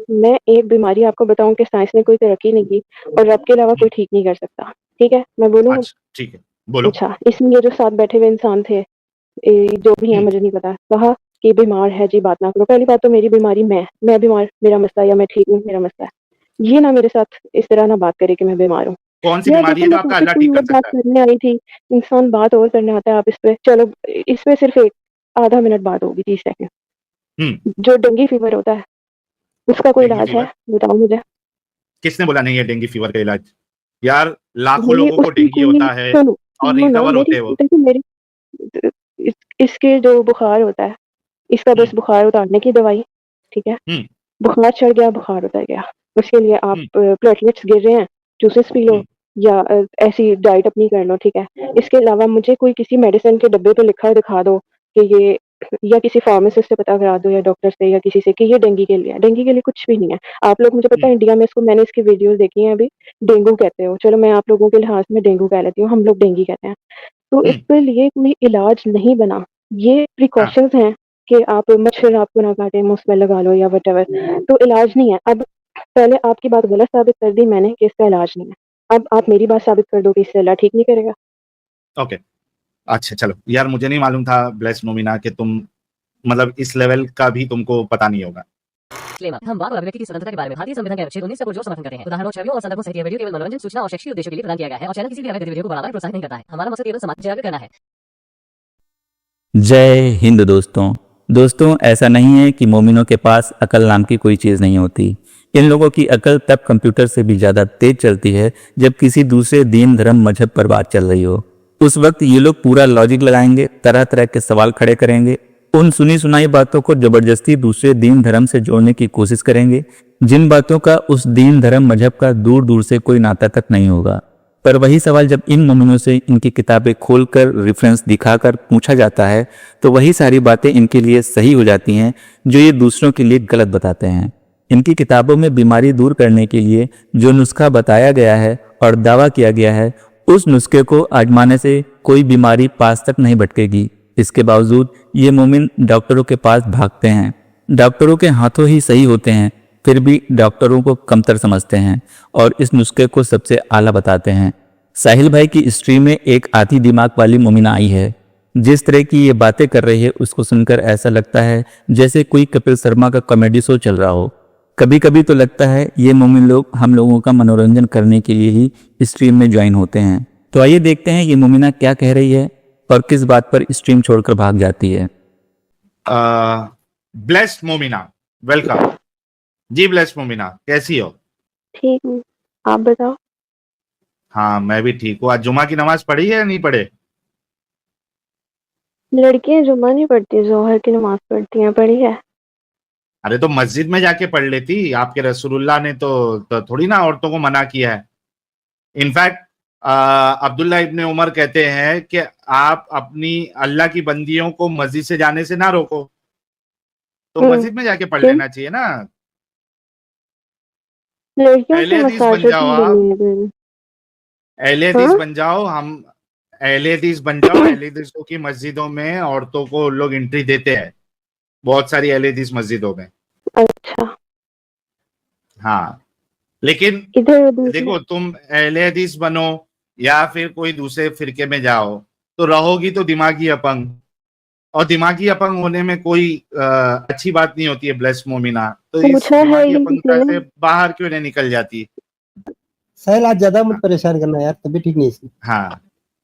मैं एक बीमारी आपको बताऊँ कि साइंस ने कोई तरक्की नहीं की और रब के अलावा हुँ, कोई ठीक नहीं कर सकता। ठीक है? मैं बोलूँ अब? अच्छा, ठीक है, बोलो। अच्छा, इसमें ये जो साथ बैठे हुए इंसान थे, जो भी हैं हुँ, मुझे नहीं पता, कहा कि बीमार है जी बात ना करो। पहली बात तो मेरी बीमारी मैं बीमार, मेरा मसला या मैं ठीक हूँ, मेरा मसला है। ये ना मेरे साथ इस तरह ना बात करे कि मैं बीमार हूँ। कौन-सी यार बीमारी देखो है जो मैं आपका टॉपिक अल्लाह कोई ठीक और कर बात सकता है? करने आई थी, इंसान बात और करने आता है आप इस पे चलो इस पे सिर्फ़ एक आधा मिनट बात होगी 30 सेकंड। हुँ, जो डेंगू फीवर होता है, उसका कोई डेंगू इलाज है? फीवर? बताओ मुझे। किसने बोला नहीं है डेंगू फीवर का इलाज? यार, लाखों ये लोगों को उसकी डेंगू कोई होता है सुनो, और सुनो ना रिकवर मेरी होते हैं वो। देखो मेरी इस इसके जो बुखार होता है, इसका हुँ, बस बुखार उतारने की दवाई, ठीक है? हुँ, बुखार चढ़ गया, बुखार उतर गया। उसके लिए आप हुँ, प्लेटलेट्स गिर रहे हैं, जूसेस पी लो हुँ, या ऐसी डाइट अपनी कर लो, ठीक है? इसके अलावा मुझे कोई किसी मेडिसिन के डब्बे पे लिखा दिखा दो कि ये या किसी फार्मासिस्ट से पता करा दो या डॉक्टर से या किसी से कि ये डेंगू के लिए है। डेंगू के लिए कुछ भी नहीं है। आप लोग मुझे पता हुँ, है इंडिया में मैंने इसकी वीडियोज़ देखी हैं अभी, डेंगू कहते हो। चलो मैं आप लोगों के लिहाज़ में डेंगू कह लेती हूँ, हम लोग डेंगू कहते हैं। तो हुँ, इसके लिए कोई इलाज नहीं बना। ये हाँ, प्रिकॉशंस हैं कि आप मच्छर आपको ना काटे, मुँह लगा लो या व्हाटएवर तो इलाज नहीं है। अब पहले आपकी बात गलत साबित कर दी मैंने कि इसका इलाज नहीं है। अब आप मेरी बात साबित कर दो कि इससे अल्लाह ठीक नहीं करेगा। ओके। अच्छा चलो, यार मुझे नहीं मालूम था ब्लेस मोमिना कि तुम मतलब इस लेवल का भी तुमको पता नहीं होगा। Disclaimer, हम वाक और अभिव्यक्ति की स्वतंत्रता के बारे में भारतीय संविधान के अनुच्छेद 19 का पुरजोर समर्थन करते हैं। उदाहरणों, छवियों और संदर्भों सहित यह वीडियो केवल मनोरंजन, सूचना और शैक्षिक उद्देश्यों के लिए प्रदान किया गया है और चैनल किसी भी अवैध गतिविधियों को बढ़ावा या प्रोत्साहित नहीं करता है। हमारा मकसद केवल समाज जागरूक करना है। जय हिंद दोस्तों। दोस्तों, ऐसा नहीं है कि मोमिनों के पास अकल नाम की कोई चीज़ नहीं होती। इन लोगों की अकल तब कंप्यूटर से भी ज़्यादा तेज चलती है जब किसी दूसरे दीन धर्म मजहब पर बात चल रही हो। उस वक्त ये लोग पूरा लॉजिक लगाएंगे, तरह तरह के सवाल खड़े करेंगे, उन सुनी सुनाई बातों को जबरदस्ती दूसरे दीन धर्म से जोड़ने की कोशिश करेंगे जिन बातों का उस दीन धर्म मजहब का दूर दूर से कोई नाता तक नहीं होगा। पर वही सवाल जब इन मोमिनों से इनकी किताबें खोलकर रेफरेंस दिखाकर पूछा जाता है तो वही सारी बातें इनके लिए सही हो जाती हैं जो ये दूसरों के लिए गलत बताते हैं। इनकी किताबों में बीमारी दूर करने के लिए जो नुस्खा बताया गया है और दावा किया गया है, उस नुस्खे को आजमाने से कोई बीमारी पास तक नहीं भटकेगी। इसके बावजूद ये मोमिन डॉक्टरों के पास भागते हैं, डॉक्टरों के हाथों ही सही होते हैं, फिर भी डॉक्टरों को कमतर समझते हैं और इस नुस्खे को सबसे आला बताते हैं। साहिल भाई की स्ट्रीम में एक आधी दिमाग वाली मोमिना आई है। जिस तरह की ये बातें कर रही है उसको सुनकर ऐसा लगता है जैसे कोई कपिल शर्मा का कॉमेडी शो चल रहा हो। कभी कभी तो लगता है ये मोमिन लोग हम लोगों का मनोरंजन करने के लिए ही स्ट्रीम में ज्वाइन होते हैं। तो आइए देखते हैं ये मोमिना क्या कह रही है और किस बात पर स्ट्रीम छोड़कर भाग जाती है। Bless Momina, welcome. जी ब्लेस मोमिना, कैसी हो? ठीक हूँ, आप बताओ? हाँ, मैं भी ठीक हूँ। आज जुमा की नमाज पढ़ी है या नहीं पढ़े? लड़कियाँ जुम्मा नहीं पढ़ती, ज़ोहर की नमाज़ पढ़ती हैं, पढ़ी है? अरे तो मस्जिद में जाके पढ़ लेती। आपके रसूलुल्लाह ने तो थोड़ी ना औरतों को मना किया है। इनफैक्ट अब्दुल्ला इब्ने उमर कहते हैं कि आप अपनी अल्लाह की बंदियों को मस्जिद से जाने से ना रोको, तो हुँ, मस्जिद में जाके पढ़ क्यों? लेना चाहिए ना। लड़कियों अहले की हदीस बन मसाजत जाओ ही आप। बनी है फिर। अहले हदीस हाँ? बन जाओ। हम अहले हदीस बन जाओ। अहले हदीसों की मस्जिदों में औरतों को लोग एंट्री देते हैं, बहुत सारी अहले हदीस मस्जिदों में। अच्छा, हाँ, लेकिन इधर दूसरे देखो, तुम अहले हदीस बनो या फिर कोई दूसरे फिरके में जाओ तो रहोगी तो दिमागी अपंग, और दिमागी अपंग होने में कोई अच्छी बात नहीं होती है ब्लेस मोमिना। तो इस पूछा है दिमागी ही अपंगता किसी से ने? बाहर क्यों नहीं निकल जाती? साहिल आज ज्यादा मत परेशान करना यार, तबीयत ठीक नहीं है इसकी। हाँ,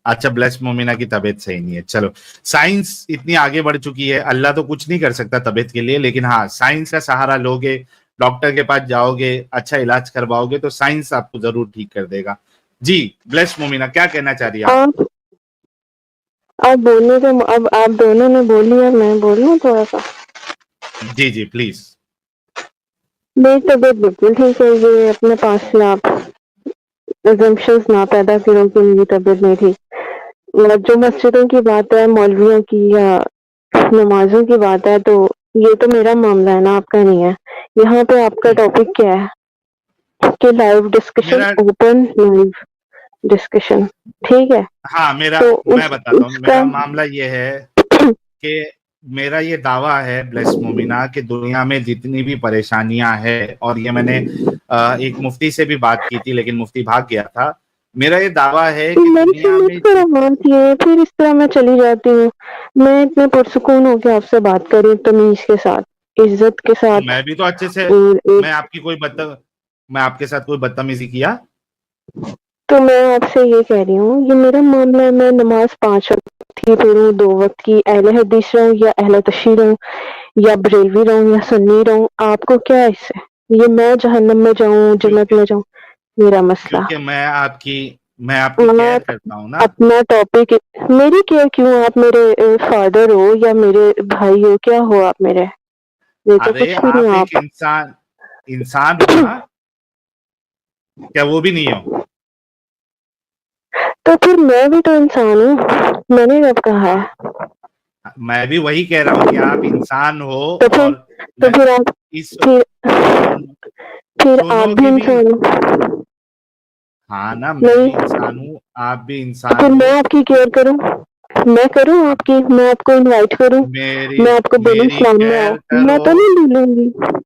अच्छा, ब्लेस मोमिना की तबीयत सही नहीं है। चलो, साइंस इतनी आगे बढ़ चुकी है, अल्लाह तो कुछ नहीं कर सकता तबीयत के लिए, लेकिन हाँ, साइंस का सहारा लोगे, डॉक्टर के पास जाओगे, अच्छा इलाज करवाओगे तो साइंस आपको जरूर ठीक कर देगा। जी ब्लेस मोमिना, क्या कहना चाह रही है आप? आप बोलने तो अब आप दोनों ने बोल लिया, मैं बोल लूँ थोड़ा-सा? जी जी प्लीज। मेरी तबीयत बिल्कुल ठीक है, ये अपने पास से आप assumptions ना पैदा करो कि मेरी तबीयत नहीं ठीक। और जो मस्जिदों की बात है, मौलवियों की या नमाज़ों की बात है, तो ये तो मेरा मामला है ना, आपका नहीं है। यहाँ पे आपका टॉपिक क्या है? कि लाइव डिस्कशन, मेरा ओपन लाइव डिस्कशन, ठीक है? हाँ, तो मैं बताता हूँ। उसका मेरा मामला ये है कि मेरा ये दावा है ब्लेस मोमिना कि दुनिया में जितनी भी परेशानियां हैं, और ये मैंने एक मुफ्ती से भी बात की थी लेकिन मुफ्ती भाग गया था। मेरा ये दावा है कि मेरी दुनिया समझ में पर आती है, फिर इस तरह मैं चली जाती हूँ। मैं इतने पुरसुकून होके आपसे बात कर रही हूँ, तमीज के साथ, इज्जत के तो साथ। मैं भी तो अच्छे से, और मैं आपकी कोई बदतम मैं आपके साथ कोई बदतमीजी किया? तो मैं आपसे ये कह रही हूँ, ये मेरा मामला है, मैं नमाज 5 वक्त की पढ़ूं, 2 वक्त की, अहले हदीस रहूं या अहले तशय्युह रहूं या बरेलवी रहूं या सुन्नी रहूं, आपको क्या है इससे? ये मैं जहन्नम में जाऊं, जन्नत क्योंकि में जाऊं, मेरा मसला। क्योंकि मैं आपकी केयर आप करता हूँ ना। अपना टॉपिक, मेरी केयर क्यों? आप मेरे फादर हो या मेरे भाई हो, क्या हो आप मेरे? ये तो अरे कुछ भी नहीं आप हो एक आप। इंसान हो ना, क्या वो भी नहीं हो? तो फिर मैं भी तो इंसान हूँ, मैंने कब कहा हाँ, है? मैं भी वही कह रहा हूँ कि आप इंसान हो। तो फिर और तो ल- फिर आप इस फिर सुन फिर आप भी सुनोगे भी। इंसान हो। हाँ ना, मैं नहीं, भी इंसान हूँ, आप भी तो इंसान फिर मैं हो। आपकी केयर करूँ? मैं करूँ आप आपकी? मैं आपको इनवाइट करूँ? मेरी मैं आपको बोलूँ मेरी इस्लाम में आओ? केयर मैं करो। तो नहीं बोलूँगी।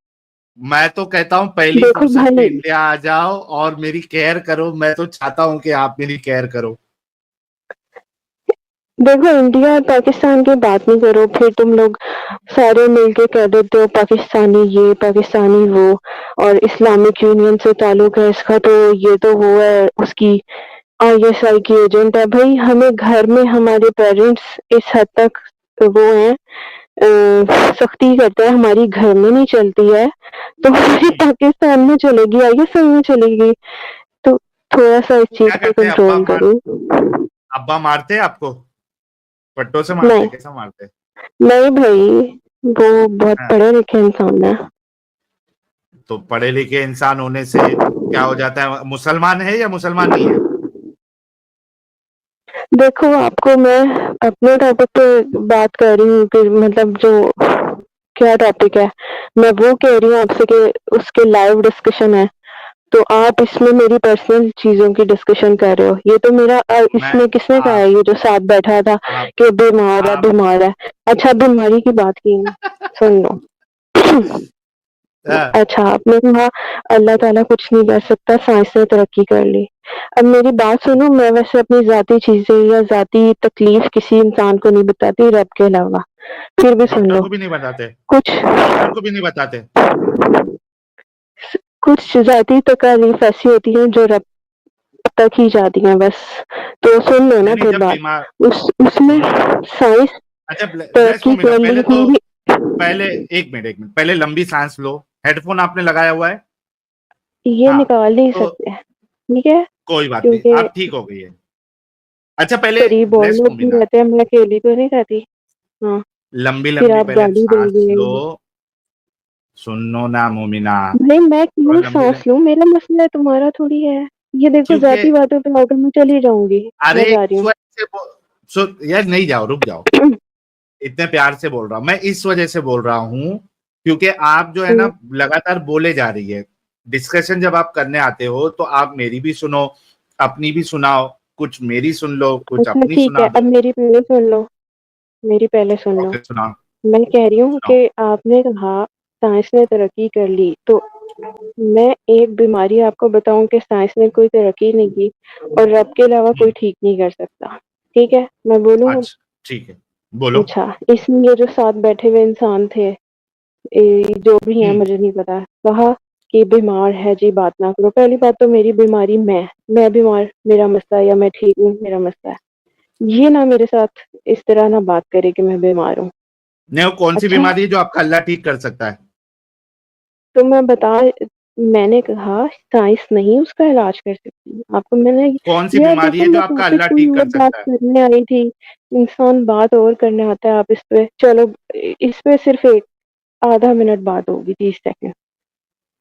मैं तो कहता हूँ पहली देखो फुर्सत में भाई, इंडिया आ जाओ और मेरी केयर करो। मैं तो चाहता हूँ कि आप मेरी केयर करो। देखो इंडिया और पाकिस्तान की बात नहीं करो, फिर तुम लोग सारे मिलके कह देते हो पाकिस्तानी ये, पाकिस्तानी वो, और इस्लामिक यूनियन से ताल्लुक है इसका, तो ये तो वो है उसकी आईएसआई की एजेंट है। भाई हमें घर में हमारे पेरेंट्स इस हद तक वो हैं, सख्ती करते हैं, हमारी घर में नहीं चलती है, तो हमारी हम्म, पाकिस्तान में चलेगी, आईएसआई में चलेगी। तो थोड़ा सा इस तो चीज क्या पे करते हैं? कंट्रोल करो। अब्बा मारते हैं आपको? पट्टों से मारते नहीं, हैं? कैसा मारते हैं? नहीं भाई, वो बहुत हाँ, पढ़े लिखे इंसान है। तो पढ़े लिखे इंसान होने से क्या हो जाता है? मुसलमान है या मुसलमान नहीं है? देखो आपको मैं अपने टॉपिक पे बात कर रही हूँ कि मतलब जो क्या टॉपिक है, मैं वो कह रही हूँ आपसे कि उसके लाइव डिस्कशन है, तो आप इसमें मेरी पर्सनल चीजों की डिस्कशन कर रहे हो। ये तो मेरा मैं इसमें किसने कहा आप है, ये जो साथ बैठा था आप कि बीमार है, आप बीमार है? अच्छा, बीमारी की बात की है, सुन लो। हाँ, अच्छा, आपने कहा अल्लाह ताला कुछ नहीं कर सकता, साइंस ने तरक्की कर ली। अब मेरी बात सुनो, मैं वैसे अपनी ज़ाती चीज़ें या ज़ाती तकलीफ किसी इंसान को नहीं बताती रब के अलावा, फिर भी सुन डॉक्टर लो। को भी नहीं बताते? कुछ डॉक्टर को भी नहीं बताते? कुछ ज़ाती तकलीफ ऐसी होती हैं जो रब तक ही जाती हैं बस। तो सुन लो नहीं ना नहीं, फिर जब बात। बीमार, उसमें सुनो। साइंस अच्छा, ब्लेस तरक्की मोमिना, कर ली, पहले तो, मेरी पहले एक मिनट पहले लंबी सांस लो। हेडफोन आपने लगाया हुआ है? ये हाँ, निकाल नहीं तो सकते, ठीक है? कोई बात नहीं, क्योंकि आप ठीक हो गई है। अच्छा, पहले करीब और ब्लेस लोग भी मोमिना, रहते हैं, मैं अकेली तो नहीं रहती। हाँ, लंबी फिर लंबी आप पहले गाली सांस दोगे। लो। सुनो ना मोमिना, भाई मैं थोड़ा क्यों लंबी सांस लूं? मेरा मसला है, तुम्हारा थोड़ी है। ये देखो क्योंकि जाती बातों पे आकर मैं चली जाऊंगी। अरे मैं जा रही इस हूँ। वजह से यार नहीं जाओ, रुक जाओ। इतने प्यार से बोल रहा हूँ मैं, इस वजह से बोल रहा हूँ क्योंकि आप जो है ना लगातार बोले जा रही है। डिस्कशन जब आप करने आते हो तो आप मेरी भी सुनो, अपनी भी सुनाओ, कुछ मेरी सुन लो, कुछ अच्छा अपनी ठीक है, सुना अब दो। मेरी पहले सुन लो, मेरी पहले सुन लो। ओके, सुनाओ मैं कह रही हूँ सुनाओ। कि आपने कहा साइंस ने तरक्की कर ली, तो मैं एक बीमारी आपको बताऊं कि साइंस ने कोई तरक्की नहीं की और रब के अलावा कोई हम्म, ठीक नहीं कर सकता। ठीक है, मैं बोलूँ अब? अच्छा ठीक है, बोलो। अच्छा, इसमें ये जो साथ बैठे हुए इंसान थे, जो भी है हम्म, मुझे नहीं पता, कहा कि बीमार है जी, बात ना करो। पहली बात तो मेरी बीमारी मैं बीमार मेरा मसला, या मैं ठीक हूँ मेरा मसला है। ये ना मेरे साथ इस तरह ना बात करे कि मैं बीमार हूँ। नहीं, वो कौन सी अच्छा, बीमारी है जो आपका अल्लाह ठीक कर सकता है? तो मैंने कहा साइंस नहीं उसका इलाज कर सकती। आपको मैंने कौन सी यार बीमारी देखो, है जो मैं आपका टॉपिक अल्लाह कोई ठीक और कर बात सकता है? करने आई थी। इंसान बात और करने आता है, आप इस पे चलो, इस पे सिर्फ एक आधा मिनट बात होगी, 30 सेकंड।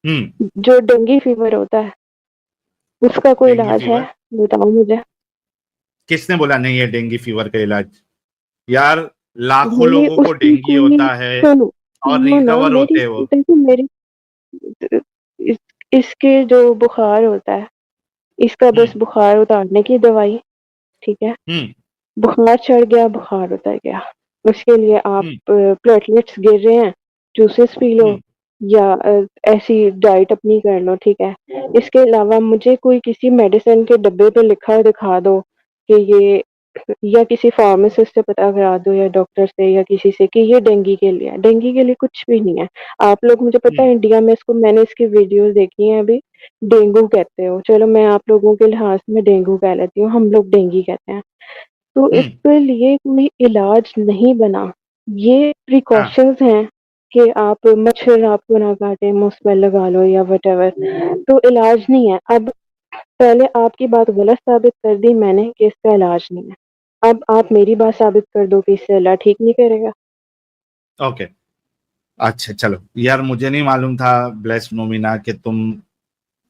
हम्म। जो डेंगू फीवर होता है उसका कोई डेंगू इलाज है? फीवर? बताओ मुझे। किसने बोला नहीं है डेंगू फीवर का इलाज? यार, लाखों भाई लोगों को उसकी डेंगू कोई, होता है सुनो और सुनो ना रिकवर मेरी, होते हैं वो। देखो मेरी, इस, इसके जो बुखार होता है, इसका हम्म, बस बुखार उतारने की दवाई, ठीक है? हम्म, बुखार चढ़ गया, बुखार उतर गया। उसके लिए आप प्लेटलेट्स गिर रहे हैं, जूसेस पी लो या ऐसी डाइट अपनी कर लो, ठीक है। इसके अलावा मुझे कोई किसी मेडिसिन के डब्बे पे लिखा दिखा दो कि ये, या किसी फार्मासिस्ट से पता करा दो या डॉक्टर से या किसी से कि ये डेंगू के लिए है। डेंगू के लिए कुछ भी नहीं है। आप लोग, मुझे पता है इंडिया में इसको, मैंने इसकी वीडियोस देखी हैं अभी, डेंगू कहते हो, चलो मैं आप लोगों के लिहाज में डेंगू कह लेती हूँ, हम लोग डेंगू कहते हैं। तो इसके लिए कोई इलाज नहीं बना, ये हाँ प्रिकॉशंस हैं कि आप मच्छर आपको ना काटे, मुस्पेल लगा लो या वटेवर, तो इलाज नहीं है। अब पहले आपकी बात गलत साबित कर दी मैंने कि इसका इलाज नहीं है, अब आप मेरी बात साबित कर दो कि इससे अल्लाह ठीक नहीं करेगा। ओके, अच्छा चलो यार, मुझे नहीं मालूम था ब्लेस मोमिना कि तुम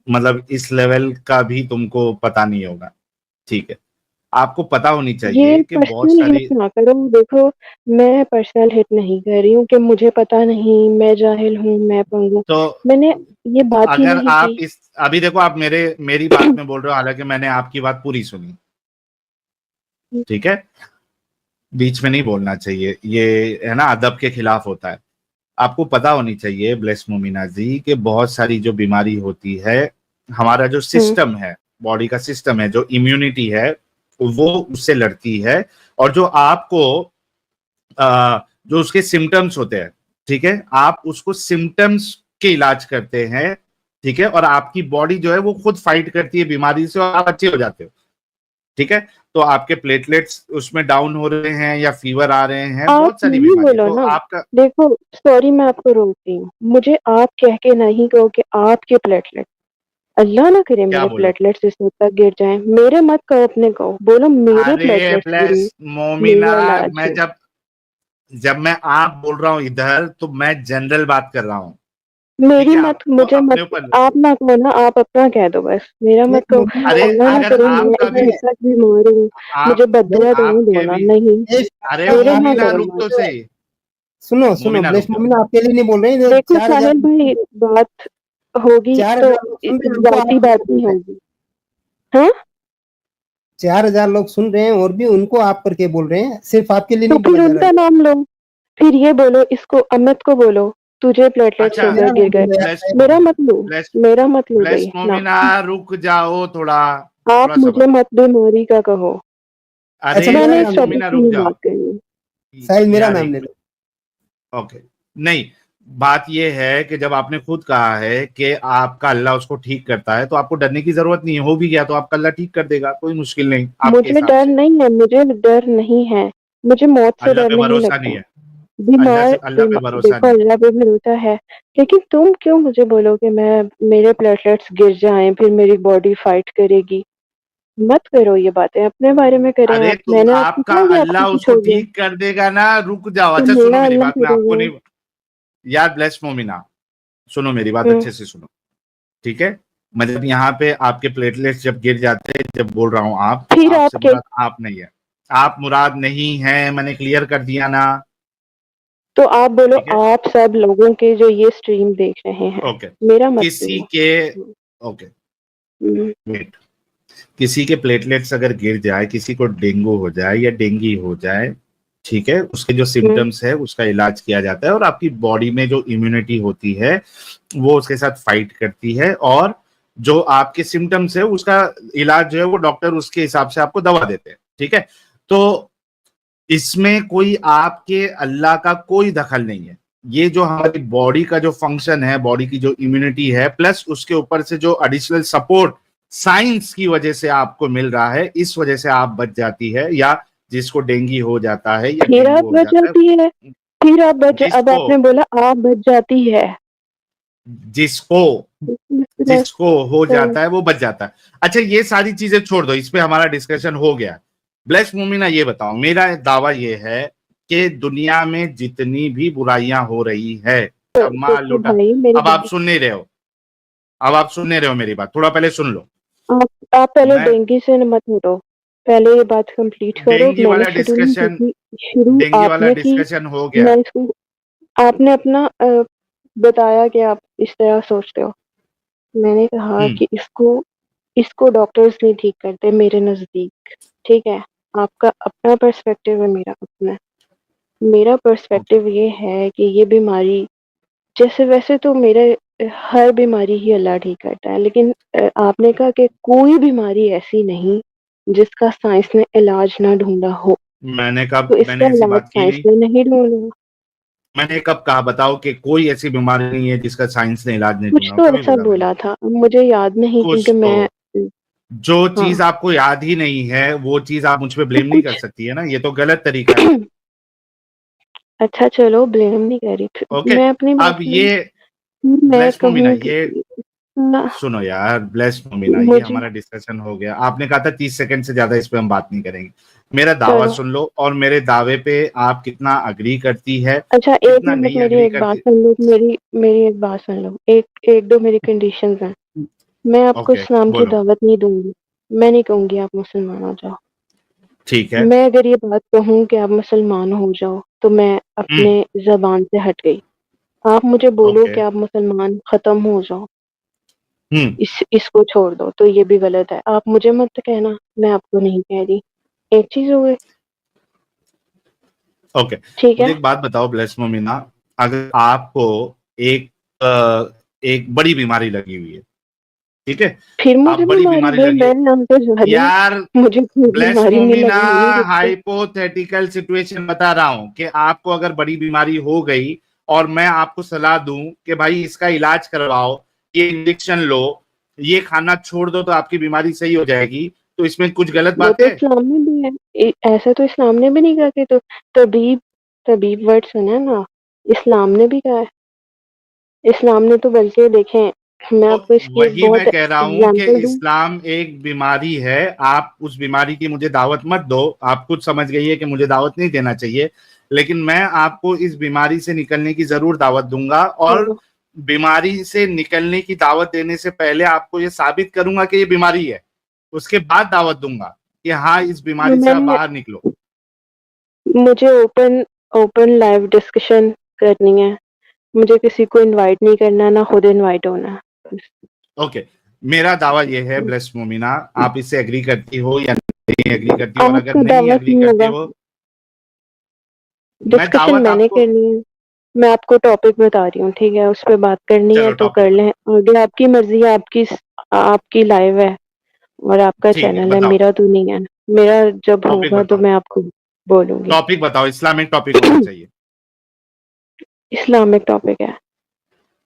मतलब इस लेवल का भी तुमको पता नहीं होगा। ठीक है, आपको पता होनी चाहिए ये कि बहुत पर्सनल सारी, हिट ना करो, देखो मैं पर्सनल हिट नहीं कर रही हूँ कि मुझे पता नहीं, मैं जाहिल हूँ, मैं पंगु, तो मैंने ये बात ही अगर नहीं आप की। इस अभी देखो, आप मेरी बात में बोल रहे हो, हालांकि मैंने आपकी बात पूरी सुनी, ठीक है, बीच में नहीं बोलना चाहिए, ये है ना अदब के खिलाफ होता है। आपको पता होनी चाहिए ब्लेस मोमिना जी कि बहुत सारी जो बीमारी होती है, हमारा जो हम्म, सिस्टम है, बॉडी का सिस्टम है, जो इम्यूनिटी है, वो उससे लड़ती है। और जो आपको जो उसके सिम्टम्स होते हैं, ठीक है, आप उसको सिम्टम्स के इलाज करते हैं, ठीक है, और आपकी बॉडी जो है वो खुद फाइट करती है बीमारी से और आप अच्छे हो जाते हो, ठीक है। तो आपके प्लेटलेट्स उसमें डाउन हो रहे हैं या फीवर आ रहे हैं, आप बहुत सारी नहीं बीमारी, बोलो तो ना, आपका देखो सॉरी मैं आपको रोकती हूँ, मुझे आप कह के नहीं कहो कि आपके प्लेटलेट, अल्लाह ना करे क्या मेरे बोलो, प्लेटलेट्स इस हद तक गिर जाएं, मेरे मत कहो, अपने कहो, बोलो मेरे अरे प्लेटलेट्स गिरी, प्लस मोमिना, मेरा इलाज मैं हो। जब जब मैं आप बोल रहा हूं इधर, तो मैं जनरल बात कर रहा हूं, ठीक मेरी है, मत, आपको मुझे अपने मत, ऊपर, आप ना कहो ना, आप अपना कह दो बस, मेरा नहीं मत कहो। मोमिना, अरे अल्लाह ना अगर करे मैं आपका भी, इस हद तक बीमार हूँ, मुझे आप नहीं, बदला दो आपके ना, भी, नहीं, अरे मेरे ना मोमिना करो रुक मत। तो सही, सुनो सुनो, मोमिना ब्लेस रुक जाओ, मोमिना आपके लिए नहीं बोल रहे हैं, देखो चार हजार साहिल भाई, बात होगी चार तो हजार लोग सुन रहे हैं, उनको आप जाती करके बात बोल नहीं रहे हैं। होगी। हाँ, 4,000 लोग सुन रहे हैं और भी उनको आप करके बोल रहे हैं, सिर्फ आपके लिए तो नहीं फिर बोला जा रहा उनका है। नाम लो, फिर ये बोलो, इसको अमित को बोलो, तुझे प्लेटलेट्स अच्छा हो गए, मेरा गिर नाम गए, बोलो यार प्लस साहिल मेरा भाई। मत लो, प्लस मेरा मत लो प्लस भाई ना, मोमिना रुक जाओ थोड़ा, आप थोड़ा मुझे सबर, मत बीमारी का कहो, अरे अच्छा मेरा मैंने इस नाम ले लो, टॉपिक मोमिना की रुक नहीं जाओ बात करनी। साहिल मेरा यार, नाम एक ले मिनट, लो। ओके, नहीं, बात यह है कि जब आपने खुद कहा है कि आपका अल्लाह उसको ठीक करता है, तो आपको डरने की जरूरत नहीं है, हो भी गया तो आपका अल्लाह ठीक कर देगा, कोई मुश्किल नहीं आपके मुझे हिसाब डर से। नहीं है, मुझे डर नहीं है, मुझे मौत से अल्लाह डर पे नहीं भरोसा लगता। नहीं है, बीमार, अल्लाह पे भरोसा देखो नहीं अल्लाह पे भरोसा है, लेकिन तुम क्यों मुझे बोलो कि मैं, मेरे प्लेटलेट्स गिर जाएं फिर मेरी बॉडी फाइट करेगी, मत करो ये बातें, अपने बारे में करें अरे आप, तो मैंने आपको आपका कहा कि आपको अल्लाह कुछ उसको हो गया, ठीक कर देगा ना, रुक जाओ, तो अच्छा सुनो मेरा मेरी अल्लाह बात, मैं आपको करेगा। नहीं, यार ब्लेस मोमिना, सुनो मेरी बात हम्म, अच्छे से सुनो, ठीक है। मतलब यहाँ पे आपके प्लेटलेट्स जब गिर जाते हैं, जब बोल रहा हूँ आप, तो फिर आपसे आपके, मुराद आप नहीं है, आप मुराद नहीं है, मैंने क्लियर कर दिया ना, तो आप बोलो, ठीक है, आप सब लोगों के जो ये स्ट्रीम देख रहे हैं, ओके, मेरा मत किसी बोलो। के, ओके, हम्म, वेट, किसी के प्लेटलेट्स अगर गिर जाए, किसी को डेंगू हो जाए या डेंगी हो जाए, ठीक है, उसके जो हम्म, सिम्टम्स है उसका इलाज किया जाता है, और आपकी बॉडी में जो इम्यूनिटी होती है वो उसके साथ फाइट करती है, और जो आपके सिम्टम्स है उसका इलाज जो है वो डॉक्टर उसके हिसाब से आपको दवा देते हैं, ठीक है। तो इसमें कोई आपके अल्लाह का कोई दखल नहीं है, ये जो हमारी बॉडी का जो फंक्शन है, बॉडी की जो इम्यूनिटी है, प्लस उसके ऊपर से जो एडिशनल सपोर्ट साइंस की वजह से आपको मिल रहा है, इस वजह से आप बच जाती है, या जिसको डेंगू हो जाता है या फिर आप डेंगू हो बच जाता है, जाती है, फिर आप बच, अब जिसको आपने बोला आप बच जाती है, जिसको जिसको हो जाता है वो बच जाता है। अच्छा, ये सारी चीजें छोड़ दो, इस पे हमारा डिस्कशन हो गया। ब्लेस मोमिना, ये बताओ, मेरा दावा ये है कि दुनिया में जितनी भी बुराइयां हो रही है, अम्मा देखो लुटा, भाई मेरी अब आप बात, सुन नहीं रहे हो, अब आप सुन नहीं रहे हो मेरी बात, थोड़ा पहले सुन लो। आप पहले मैं डेंगू से मत हटो, पहले ये बात कंप्लीट करो, डेंगू मैंने वाला शुरू नहीं डिस्कशन की, शुरू डेंगू वाला आपने की, डिस्कशन हो गया। मैं इसको, आपने अपना बताया कि आप इस तरह सोचते हो, मैंने कहा हम्म, कि इसको, इसको डॉक्टर्स नहीं ठीक करते मेरे नजदीक, ठीक है, आपका अपना पर्सपेक्टिव है, मेरा अपना है। मेरा पर्सपेक्टिव ये है कि ये बीमारी, जैसे वैसे तो मेरे हर बीमारी ही अल्लाह ठीक करता है, लेकिन आपने कहा कि कोई बीमारी ऐसी नहीं जिसका साइंस ने इलाज ना ढूंढा हो, तो मैंने इसका ऐसी इलाज बात की साइंस नहीं। ने नहीं ढूंढा। मैंने कब कहा, बताओ कि कोई ऐसी बीमारी नहीं है जिसका साइंस ने इलाज नहीं कुछ ढूंढा हो? तो कभी ऐसा बोला मैंने? बोला था, अब मुझे याद नहीं क्योंकि कुछ तो, मैं। जो चीज हाँ, आपको याद ही नहीं है वो चीज आप मुझ पे तो ब्लेम नहीं कर कुछ सकती है ना, ये तो गलत तरीका है। अच्छा चलो, ब्लेम नहीं कर रही ओके, मैं अपनी बात अब करूँ। ये मैं ब्लेस मोमिना, कहूँ कि ये ना, सुनो यार, ब्लेस मोमिना, ये मुझे हमारा डिस्कशन हो गया। आपने कहा था 30 सेकंड से ज्यादा इस पे हम बात नहीं करेंगे। मेरा दावा चलो। सुन लो, और मेरे दावे पे आप कितना अग्री करती है, अच्छा, एक कितना मिनट, नहीं मेरी अग्री एक बात करती। सुन लो, मेरी मेरी एक बात सुन लो, एक एक दो मेरी कंडीशंस हैं। मैं आपको ओके, इस्लाम की बोलो। दावत नहीं दूंगी। मैं नहीं कहूंगी आप मुसलमान हो जाओ। ठीक है। मैं अगर ये बात कहूँ कि आप मुसलमान हो जाओ, तो मैं अपने हम्म। जबान से हट गई। आप मुझे बोलो ओके। कि आप मुसलमान खत्म हो जाओ, हम्म। इसको छोड़ दो, तो ये भी गलत है। आप मुझे मत कहना, मैं आपको नहीं कह रही। एक चीज हो गई। ओके, ठीक मुझे है, एक बात बताओ ब्लेस मोमिना, अगर आपको एक एक बड़ी बीमारी लगी हुई है, ठीक है, फिर आप मुझे बड़ी बीमारी बीमारी भाई, लगी, मेरे नाम पे जारी है। यार मुझे कोई ब्लेस बीमारी नहीं मोमिना, लगी हुई जिससे। हाइपोथेटिकल सिचुएशन बता रहा हूं कि आपको अगर बड़ी बीमारी हो गई और मैं आपको सलाह दूं कि भाई इसका इलाज करवाओ, ये इंजेक्शन लो, ये खाना छोड़ दो, तो आपकी बीमारी सही हो जाएगी, तो इसमें कुछ गलत वो बात तो है? इस्लाम में भी है। ऐसा तो इस्लाम ने भी नहीं कहा कि, तो तबीब, तबीब वर्ड सुना है ना, इस्लाम ने भी कहा है। इस्लाम ने तो बल्कि देखें, मैं तो आपको इसकी एक वही मैं बहुत कह रहा हूं कि एग्जाम्पल दूं। इस्लाम एक बीमारी है, आप उस बीमारी की मुझे दावत मत दो। आप खुद समझ गई है कि मुझे दावत नहीं देना चाहिए, लेकिन मैं आपको इस बीमारी से निकलने की जरूर दावत दूंगा, और चलो, बीमारी से निकलने की दावत देने से पहले आपको ये साबित करूंगा कि ये बीमारी है, उसके बाद दावत दूंगा कि हाँ इस बीमारी से आप मैंने बाहर निकलो। मुझे ओपन ओपन लाइव डिस्कशन करनी है। मुझे किसी को इनवाइट नहीं करना, ना खुद इनवाइट होना है। ओके, मेरा दावा यह है ब्लेस मोमिना, आप इससे एग्री करती हो या नहीं एग्री करती हो, और अगर आपका नहीं दावत एग्री नहीं करती होगा, हो, मैं डिस्कशन दावत मैंने आपको, करनी है। मैं आपको टॉपिक बता रही हूँ, ठीक है, उस पर बात करनी है चलो तो टॉपिक कर लें। बताओ। आगे आपकी मर्जी है, आपकी लाइव है और आपका ठीक है, चैनल है, बताओ, मेरा तो नहीं है। मेरा जब टॉपिक होगा तो बताओ, मैं आपको बोलूंगी। टॉपिक बताओ, इस्लामिक टॉपिक होना चाहिए। इस्लामिक टॉपिक है।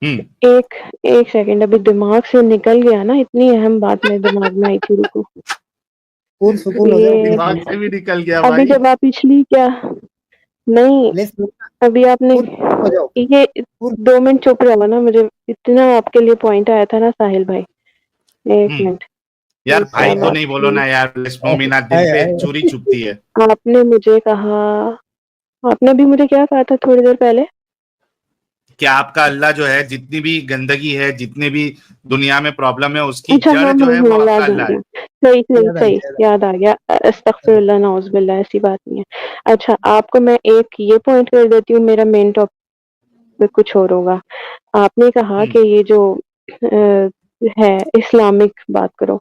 हम्म। एक एक सेकंड, अभी दिमाग से निकल गया ना, इतनी अहम बात मेरे दिमाग में आई थी, रुको। पुरसुकून हो जाओ, ये ब्लेस दिमाग से मोमिना। भी निकल गया अभी भाई। जब आप पिछली क्या, नहीं, ब्लेस मोमिना, अभी आपने पुरसुकून हो जाओ। ये पुर 2 मिनट चुप रहो ना, मुझे इतना आपके लिए पॉइंट आया था ना साहिल भाई। एक हम्म। मिनट, यार ये भाई क्या तो बात नहीं बोलो थी। ना यार, बिस्मो हाय मीना दिल हाय पे हाय। छुरी चुभती है। आपने मुझे कहा, आपने भी मुझे क्या कहा था थोड़ी देर पहले। कि आपका अल्लाह जो है, जितनी भी गंदगी है, जितने भी दुनिया में प्रॉब्लम है, उसकी अच्छा, जड़ हाँ जो हाँ है वो हाँ, आपका याद आ अल्लाह है। गया। सही सही याद आ सही, गया, याद आ गया। याद आ अस्तगफिरुल्लाह नौज़ुबिल्लाह, ऐसी बात नहीं है। अच्छा, आपको मैं एक ये पॉइंट कर देती हूँ, मेरा मेन टॉपिक कुछ और होगा। आपने कहा हम्म। कि ये जो है, इस्लामिक बात करो,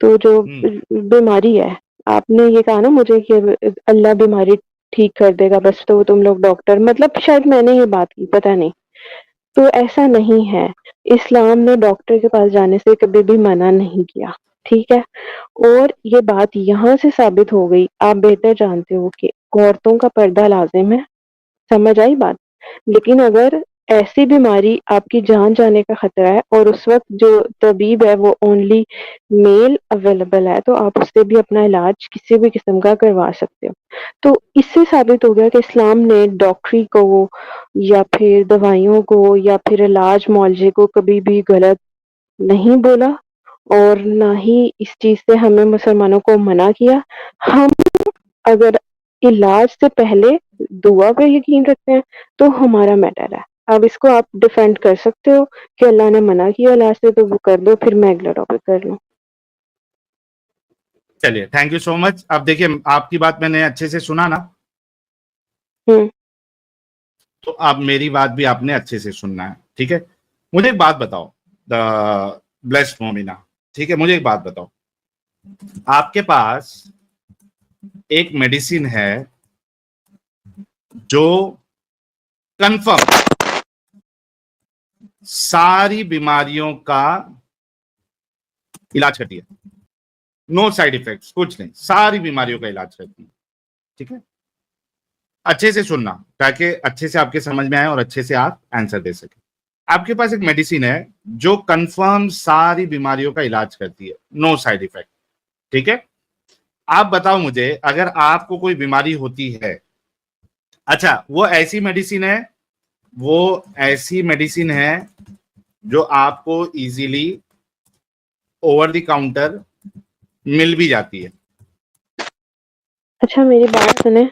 तो जो हम्म। बीमारी है, आपने ये कहा ना मुझे कि अल्लाह बीमारी ठीक कर देगा, बस तो तुम लोग डॉक्टर, मतलब शायद मैंने ये बात की, पता नहीं। तो ऐसा नहीं है। इस्लाम ने डॉक्टर के पास जाने से कभी भी मना नहीं किया, ठीक है। और ये बात यहाँ से साबित हो गई, आप बेहतर जानते हो कि औरतों का पर्दा लाजिम है। समझ आई बात। लेकिन अगर ऐसी बीमारी, आपकी जान जाने का खतरा है और उस वक्त जो तबीब है वो ओनली मेल अवेलेबल है, तो आप उससे भी अपना इलाज किसी भी किस्म का करवा सकते हो। तो इससे साबित हो गया कि इस्लाम ने डॉक्टरी को या फिर दवाइयों को या फिर इलाज मुआवजे को कभी भी गलत नहीं बोला, और ना ही इस चीज से हमें मुसलमानों को मना किया। हम अगर इलाज से पहले दुआ पे यकीन रखते हैं तो हमारा मैटर है। अब इसको आप डिफेंड कर सकते हो कि अल्लाह ने मना किया इलाज से, तो वो कर दो, फिर मैं अगला टॉपिक कर लूँ। चलिए, थैंक यू सो मच। अब देखिए, आपकी बात मैंने अच्छे से सुना ना, हम्म। तो अब मेरी बात भी आपने अच्छे से सुनना है, ठीक है। मुझे एक बात बताओ, द ब्लेस्ड मोमिना, ठीक है, मुझे एक बात बताओ, आपके पास एक मेडिसिन है जो कंफर्म सारी बीमारियों का इलाज करती है, नो साइड इफेक्ट्स, कुछ नहीं, सारी बीमारियों का इलाज करती है। ठीक है, अच्छे से सुनना ताकि अच्छे से आपके समझ में आए और अच्छे से आप आंसर दे सके। आपके पास एक मेडिसिन है जो कंफर्म सारी बीमारियों का इलाज करती है, नो साइड इफेक्ट। ठीक है, आप बताओ मुझे, अगर आपको कोई बीमारी होती है, अच्छा वो ऐसी मेडिसिन है जो आपको इजीली ओवर द काउंटर मिल भी जाती है। अच्छा मेरी बात सुने,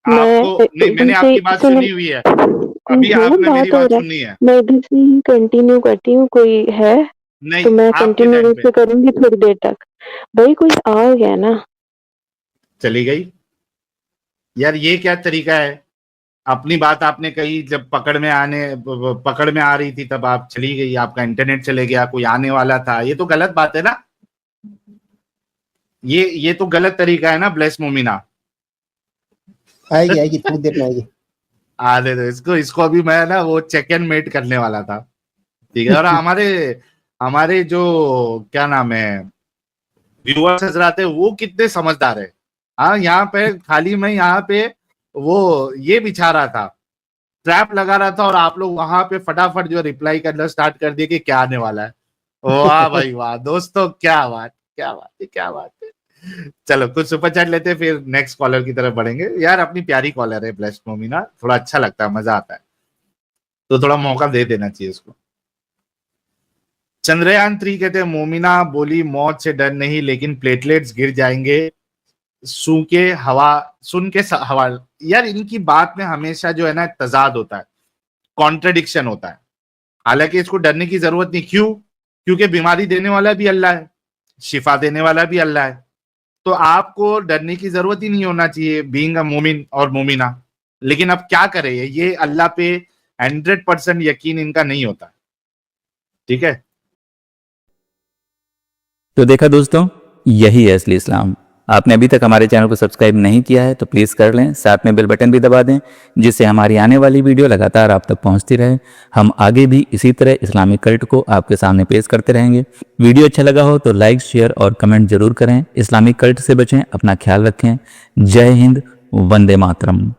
आपको नहीं, मैंने आपकी बात सुनी हुई है, अभी आपने मेरी बात सुननी है। मैं इधर से ही कंटिन्यू करती हूँ, कोई है नहीं, तो मैं आपके कंटिन्यू टाइम रूप से पे करूंगी थोड़ी देर तक। भाई कोई आ गया ना, चली गई यार, ये क्या तरीका है? अपनी बात आपने कही, जब पकड़ में आ रही थी तब आप चली गई, आपका इंटरनेट चले गया, कोई आने वाला था, ये तो गलत बात है ना, ये तो गलत तरीका है ना ब्लेस मोमिना। आएगी थोड़ी देर में आएगी। आने दो इसको अभी मैं ना वो चेक एंड मेट करने वाला था। ठीक है, और हमारे जो क्या नाम है व्यूअर्स हजरात है, वो कितने समझदार है। हाँ, यहाँ पे खाली मैं यहाँ पे वो ये बिछा रहा था, ट्रैप लगा रहा था, और आप लोग वहां पे फटाफट जो रिप्लाई करना स्टार्ट कर दिए कि क्या आने वाला है। वाह भाई वाह दोस्तों, क्या बात है। चलो कुछ सुपर चैट लेते हैं, फिर नेक्स्ट कॉलर की तरफ बढ़ेंगे। यार अपनी प्यारी कॉलर है ब्लेस्ड मोमिना, थोड़ा अच्छा लगता है, मजा आता है, तो थोड़ा मौका दे देना चाहिए इसको। चंद्रयान 3 कहते हैं, मोमिना बोली मौत से डर नहीं, लेकिन प्लेटलेट्स गिर जाएंगे सुन के हवा। यार इनकी बात में हमेशा जो है ना तजाद होता है, कॉन्ट्रडिक्शन होता है। हालांकि इसको डरने की जरूरत नहीं, क्यों? क्योंकि बीमारी देने वाला भी अल्लाह है, शिफा देने वाला भी अल्लाह है, तो आपको डरने की जरूरत ही नहीं होना चाहिए बीइंग अ मोमिन और मोमिना। लेकिन अब क्या करें, ये अल्लाह पे 100% यकीन इनका नहीं होता। ठीक है, तो देखा दोस्तों, यही है असली इस्लाम। आपने अभी तक हमारे चैनल को सब्सक्राइब नहीं किया है तो प्लीज़ कर लें, साथ में बेल बटन भी दबा दें, जिससे हमारी आने वाली वीडियो लगातार आप तक पहुंचती रहे। हम आगे भी इसी तरह इस्लामिक कल्ट को आपके सामने पेश करते रहेंगे। वीडियो अच्छा लगा हो तो लाइक, शेयर और कमेंट जरूर करें। इस्लामिक कल्ट से बचें, अपना ख्याल रखें। जय हिंद, वंदे मातरम।